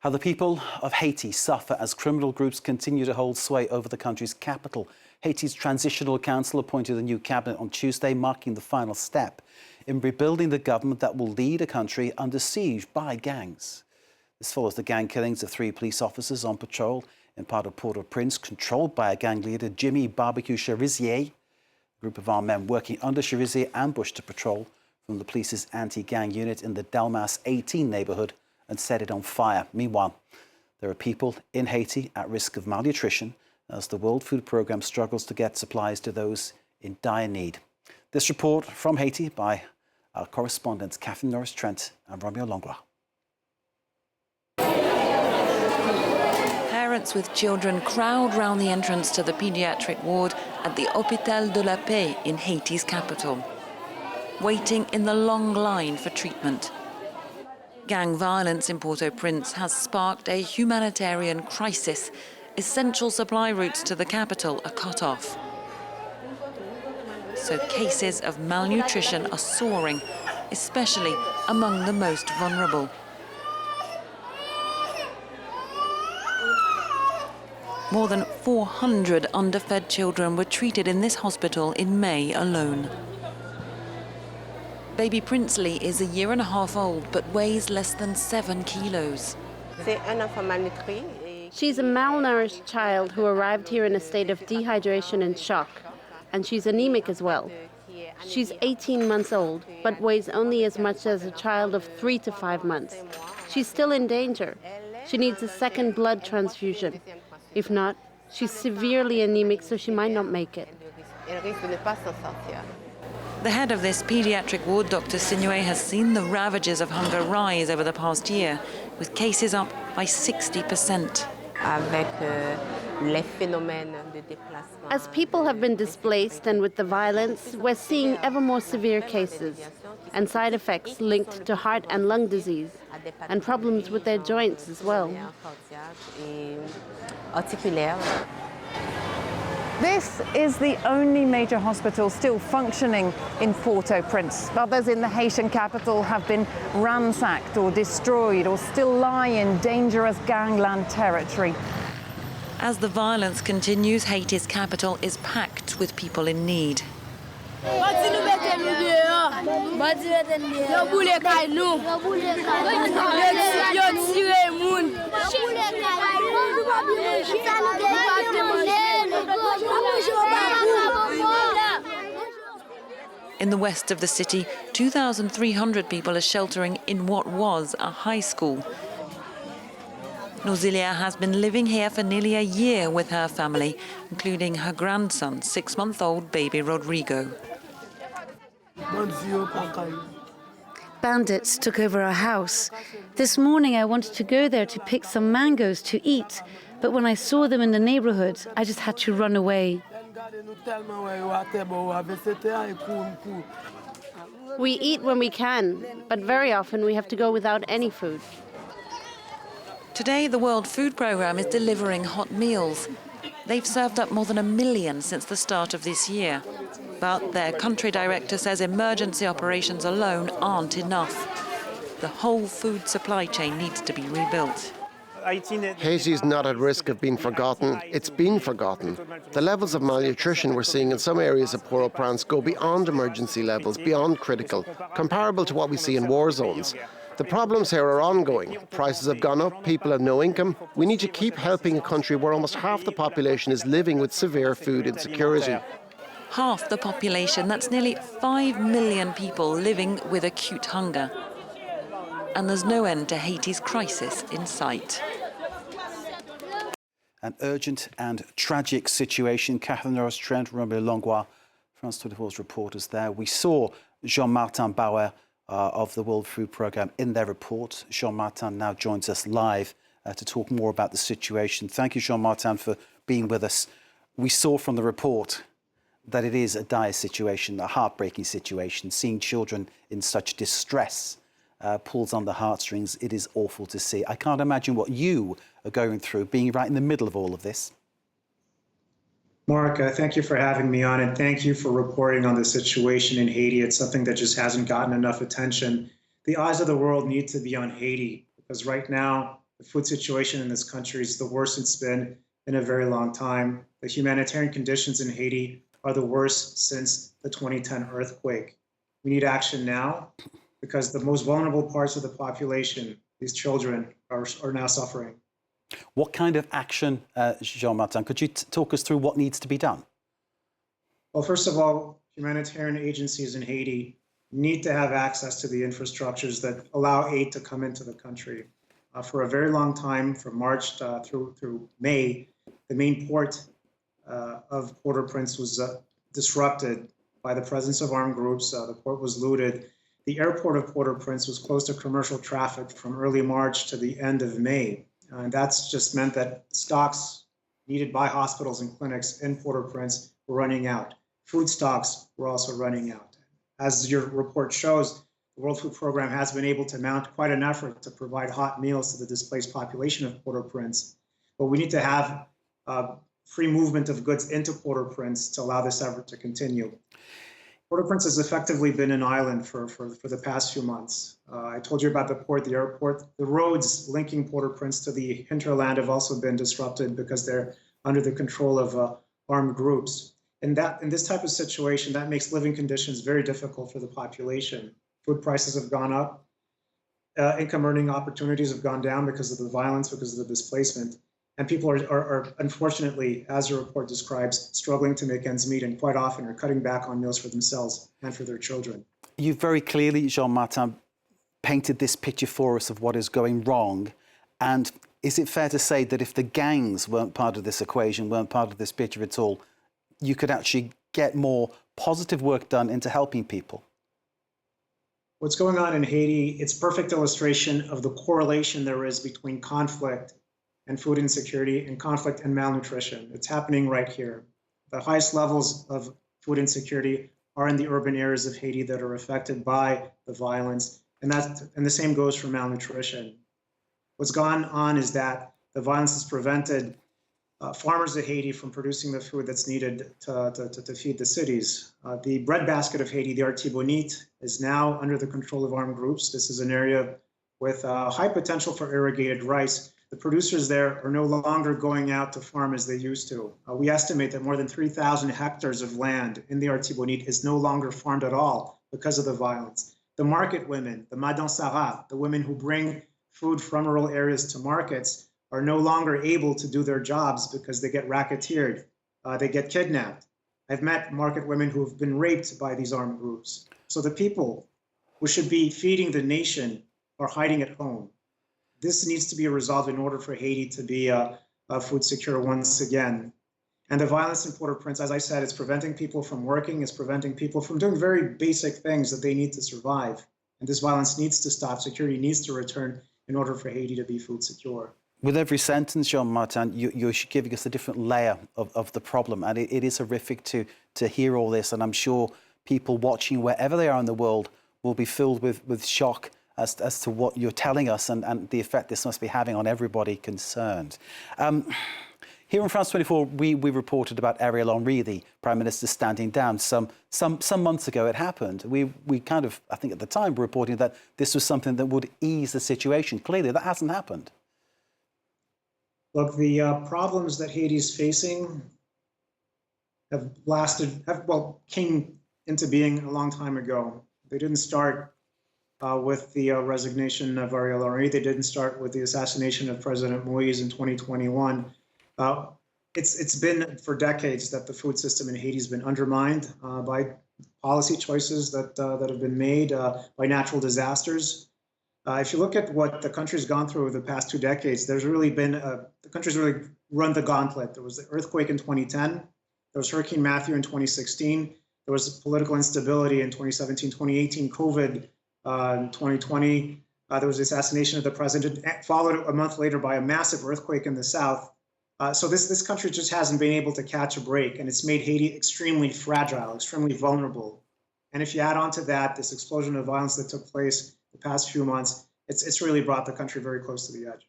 How the people of Haiti suffer as criminal groups continue to hold sway over the country's capital. Haiti's Transitional Council appointed a new cabinet on Tuesday, marking the final step in rebuilding the government that will lead a country under siege by gangs. This follows the gang killings of 3 police officers on patrol in part of Port-au-Prince, controlled by a gang leader, Jimmy Barbecue Cherizier. A group of armed men working under Cherizier ambushed a patrol from the police's anti-gang unit in the Delmas 18 neighbourhood and set it on fire. Meanwhile, there are people in Haiti at risk of malnutrition as the World Food Programme struggles to get supplies to those in dire need. This report from Haiti by our correspondents Norris-Trent and Romeo Langlois. Parents with children crowd round the entrance to the paediatric ward at the Hôpital de la Paix in Haiti's capital, waiting in the long line for treatment. Gang violence in Port-au-Prince has sparked a humanitarian crisis. Essential supply routes to the capital are cut off. So cases of malnutrition are soaring, especially among the most vulnerable. More than 400 underfed children were treated in this hospital in May alone. Baby Princely is a 1.5 years old, but weighs less than 7 kilos. She's a malnourished child who arrived here in a state of dehydration and shock, and she's anemic as well. She's 18 months old, but weighs only as much as a child of 3 to 5 months. She's still in danger. She needs a second blood transfusion. If not, she's severely anemic, so she might not make it. The head of this paediatric ward, Dr. Sinué, has seen the ravages of hunger rise over the past year, with cases up by 60%. As people have been displaced and with the violence, we're seeing ever more severe cases and side effects linked to heart and lung disease and problems with their joints as well. This is the only major hospital still functioning in Port-au-Prince. Others in the Haitian capital have been ransacked or destroyed or still lie in dangerous gangland territory. As the violence continues, Haiti's capital is packed with people in need. In the west of the city, 2,300 people are sheltering in what was a high school. Nausilia has been living here for nearly a year with her family, including her grandson, 6-month-old baby Rodrigo. Bandits took over our house. This morning I wanted to go there to pick some mangoes to eat, but when I saw them in the neighborhood, I just had to run away. We eat when we can, but very often we have to go without any food. Today, the World Food Programme is delivering hot meals. They've served up more than 1 million since the start of this year. But their country director says emergency operations alone aren't enough. The whole food supply chain needs to be rebuilt. Haiti is not at risk of being forgotten. It's been forgotten. The levels of malnutrition we're seeing in some areas of Port-au-Prince go beyond emergency levels, beyond critical, comparable to what we see in war zones. The problems here are ongoing. Prices have gone up, people have no income. We need to keep helping a country where almost half the population is living with severe food insecurity. Half the population, that's nearly 5 million people living with acute hunger. And there's no end to Haiti's crisis in sight. An urgent and tragic situation. Norris-Trent, Romeo Langlois, France 24's reporters there. We saw Jean-Martin Bauer of the World Food Programme in their report. Jean-Martin now joins us live to talk more about the situation. Thank you, Jean-Martin, for being with us. We saw from the report that it is a dire situation, a heartbreaking situation. Seeing children in such distress pulls on the heartstrings. It is awful to see. I can't imagine what you are going through, being right in the middle of all of this. Mark, thank you for having me on, and thank you for reporting on the situation in Haiti. It's something that just hasn't gotten enough attention. The eyes of the world need to be on Haiti, because right now, The food situation in this country is the worst it's been in a very long time. The humanitarian conditions in Haiti are the worst since the 2010 earthquake. We need action now because the most vulnerable parts of the population, these children, are now suffering. What kind of action, Jean-Martin? Could you talk us through what needs to be done? Well, first of all, humanitarian agencies in Haiti need to have access to the infrastructures that allow aid to come into the country. For a very long time, from March through May, the main port of Port-au-Prince was disrupted by the presence of armed groups. The port was looted. The airport of Port-au-Prince was closed to commercial traffic from early March to the end of May. And that's just meant that stocks needed by hospitals and clinics in Port-au-Prince were running out. Food stocks were also running out. As your report shows, the World Food Program has been able to mount quite an effort to provide hot meals to the displaced population of Port-au-Prince. But we need to have free movement of goods into Port-au-Prince to allow this effort to continue. Port-au-Prince has effectively been an island for the past few months. I told you about the port, the airport. The roads linking Port-au-Prince to the hinterland have also been disrupted because they're under the control of armed groups. And in this type of situation, that makes living conditions very difficult for the population. Food prices have gone up. Income earning opportunities have gone down because of the violence, because of the displacement. And people are unfortunately, as your report describes, struggling to make ends meet and quite often are cutting back on meals for themselves and for their children. You very clearly, Jean-Martin, painted this picture for us of what is going wrong. And is it fair to say that if the gangs weren't part of this equation, weren't part of this picture at all, you could actually get more positive work done into helping people? What's going on in Haiti, it's a perfect illustration of the correlation there is between conflict and food insecurity and conflict and malnutrition. It's happening right here. The highest levels of food insecurity are in the urban areas of Haiti that are affected by the violence, and the same goes for malnutrition. What's gone on is that the violence has prevented farmers of Haiti from producing the food that's needed to feed the cities. The breadbasket of Haiti, the Artibonite, is now under the control of armed groups. This is an area with high potential for irrigated rice. The producers there are no longer going out to farm as they used to. We estimate that more than 3,000 hectares of land in the Artibonite is no longer farmed at all because of the violence. The market women, the Madame Sarah, the women who bring food from rural areas to markets, are no longer able to do their jobs because they get racketeered, they get kidnapped. I've met market women who have been raped by these armed groups. So the people who should be feeding the nation are hiding at home. This needs to be resolved in order for Haiti to be food secure once again. And the violence in Port-au-Prince, as I said, is preventing people from working, it's preventing people from doing very basic things that they need to survive. And this violence needs to stop, security needs to return in order for Haiti to be food secure. With every sentence, Jean-Martin, you're giving us a different layer of the problem. And it is horrific to hear all this. And I'm sure people watching wherever they are in the world will be filled with shock as to what you're telling us and the effect this must be having on everybody concerned. Here on France 24, we reported about Ariel Henry, the Prime Minister, standing down. Some months ago it happened. We kind of, I think at the time, were reporting that this was something that would ease the situation. Clearly, that hasn't happened. Look, the problems that Haiti is facing came into being a long time ago. They didn't start with the resignation of Ariel Henry. They didn't start with the assassination of President Moïse in 2021. It's been for decades that the food system in Haiti has been undermined by policy choices that have been made, by natural disasters. If you look at what the country's gone through over the past 2 decades, there's really been, the country's really run the gauntlet. There was the earthquake in 2010, there was Hurricane Matthew in 2016, there was political instability in 2017, 2018, COVID in 2020, there was the assassination of the president, followed a month later by a massive earthquake in the south. So this country just hasn't been able to catch a break, and it's made Haiti extremely fragile, extremely vulnerable. And if you add on to that this explosion of violence that took place the past few months, it's really brought the country very close to the edge.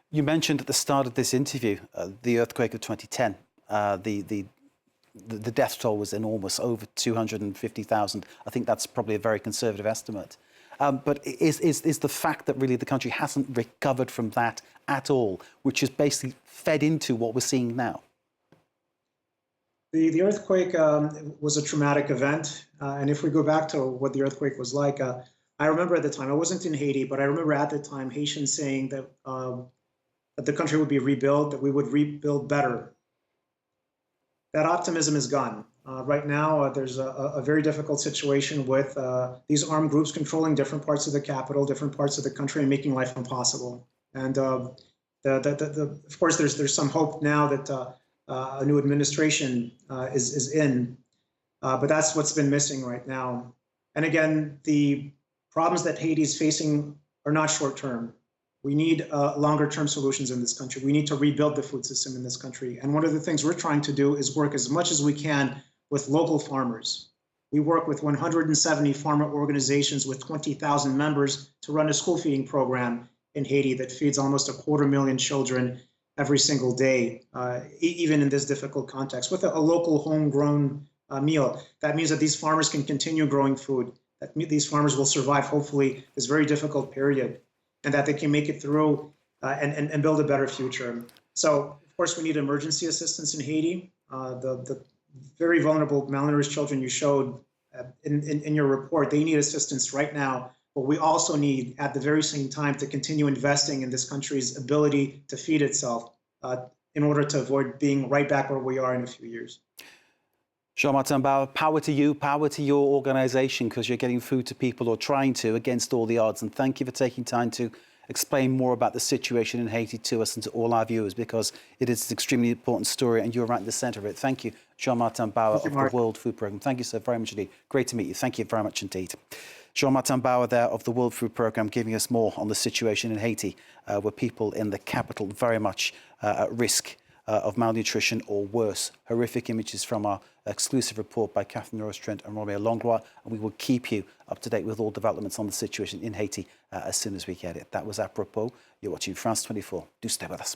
You mentioned at the start of this interview the earthquake of 2010. The death toll was enormous, over 250,000. I think that's probably a very conservative estimate. But is the fact that really the country hasn't recovered from that at all, which is basically fed into what we're seeing now? The earthquake was a traumatic event. And if we go back to what the earthquake was like, I remember at the time, I wasn't in Haiti, but I remember at the time Haitians saying that, that the country would be rebuilt, that we would rebuild better. That optimism is gone. Right now, there's a very difficult situation with these armed groups controlling different parts of the capital, different parts of the country, and making life impossible. And of course, there's some hope now that a new administration is in, but that's what's been missing right now. And again, the problems that Haiti is facing are not short-term. We need longer-term solutions in this country. We need to rebuild the food system in this country. And one of the things we're trying to do is work as much as we can with local farmers. We work with 170 farmer organizations with 20,000 members to run a school feeding program in Haiti that feeds almost 250,000 children every single day, even in this difficult context, with a local homegrown meal. That means that these farmers can continue growing food, that these farmers will survive, hopefully, this very difficult period, and that they can make it through and build a better future. So, of course, we need emergency assistance in Haiti. The very vulnerable, malnourished children you showed in your report, they need assistance right now. But we also need, at the very same time, to continue investing in this country's ability to feed itself in order to avoid being right back where we are in a few years. Jean-Martin Bauer, power to you, power to your organisation, because you're getting food to people, or trying to, against all the odds. And thank you for taking time to explain more about the situation in Haiti to us and to all our viewers, because it is an extremely important story and you're right in the centre of it. Thank you, Jean-Martin Bauer of the World Food Programme. Thank you so very much indeed. Great to meet you. Thank you very much indeed. Jean-Martin Bauer there of the World Food Programme, giving us more on the situation in Haiti, where people in the capital very much at risk of malnutrition or worse. Horrific images from our exclusive report by Catherine Norris-Trent and Romeo Langlois, and we will keep you up to date with all developments on the situation in Haiti as soon as we get it. That was apropos. You're watching France 24. Do stay with us.